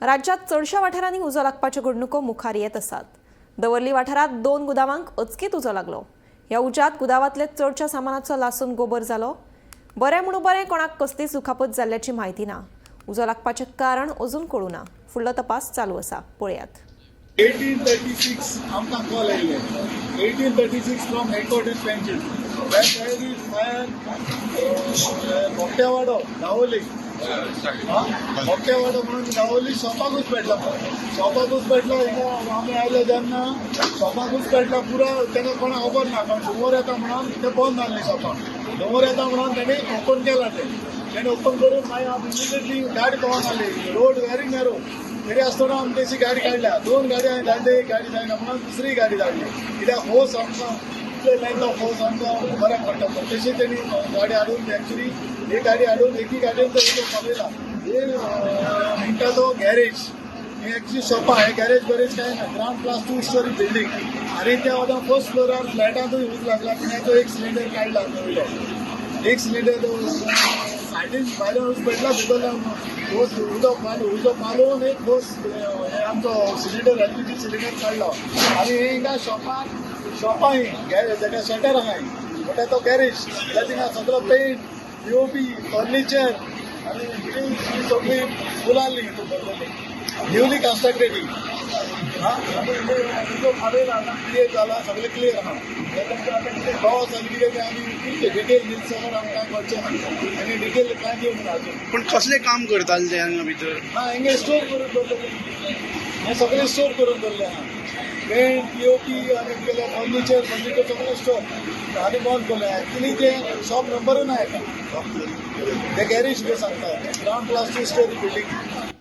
राज्यात चडशा वाठारांनी उजो लागपाच्यो घडणुको मुखार येत आसात. दवर्ली वाठारात 2 गुदामांक अचकीत उजो लागलो. ह्या उज्यात गुदावांतले चडशा सामानाचो लासून गोबर जालो. बरें म्हणून बरें कोणाक कसलीच दुखापत जाल्ल्याची म्हायती ना. उजो लागपाचें कारण अजून कळूं ना. फुडलो तपास चालू आसा. पळयात. 1836 आमकां कॉल आयले. 1836 फ्रॉम हेडक्वार्टर पेंचीन. That is fire. मोठ्यावाडो दावोली. मोठ्यावाडो म्हणून दावोली शॉपाकूच पेटला. शॉपाकूच पेटला. आमी आयले जेन्ना शॉपाकूच पेटला पुरो तेन्ना कोणाक खबर ना. कारण धुंवर येता म्हणून ते बंद जाल्ली शॉपां. धुंवर येता म्हणून तेणी ओपन केला तेणी ओपन करून मागीर आमी इमिडिएटली गाडी पळोवन आली. Road very narrow. तरी आसतना आमी तेची गाडी काडल्या. 2 गाडी हांवें धाडली. एक गाडी जायना म्हणून दुसरी गाडी धाडली. कित्याक होस आमकां लेंथ ऑफ होस आमकां बऱ्याक पडटा. तशी तेणी गाडी हाडून एक्चुली ही गाडी हाडून एकी गाडयेन तो पावयला. हे म्हणटा तो गॅरेज. हे एक्चुली शॉपां. हे गॅरेज कांय ना. Ground plus 2 story building. आनी त्या वता फर्स्ट फ्लोरार फ्लॅटांतूय यूज लागला. पिण्याचो एक सिलिंडर काडला वयलो. एक सिलिंडर सायडीन भायल्यान उज पेटला. भितरल्यान उजो मालून एक होस आमचो सिलिंडर एलपीजी सिलिंडर काडलो. आनी हे हिंगा शॉपां ही तेका शटर आहाय. बट तो गॅरेज थिंगा सगळो पेंट पीओपी फर्निचर आनी ही सगळी फुलांनी न्यूली कन्स्ट्रक्टेड ही. क्लियर जाला. सगळें क्लियर आहा. पावस आनी कितें आमी डिटेल समोर आमकां कळचें ना. आनी डिटेल कांय दिवंक ना अजून. पण कसले काम करताले ते हांगा भितर? हिंगे स्टोर करून दवरलेले. हे सगळें स्टोर करून दवरले आहा. पेंट पीओपी आनी केले फर्निचर सगळें स्टोर आनी बंद केले. एक्चुली ते शॉप नंबरूय ना येता. ते गॅरेज कितें सांगता. Ground plus 2 story building.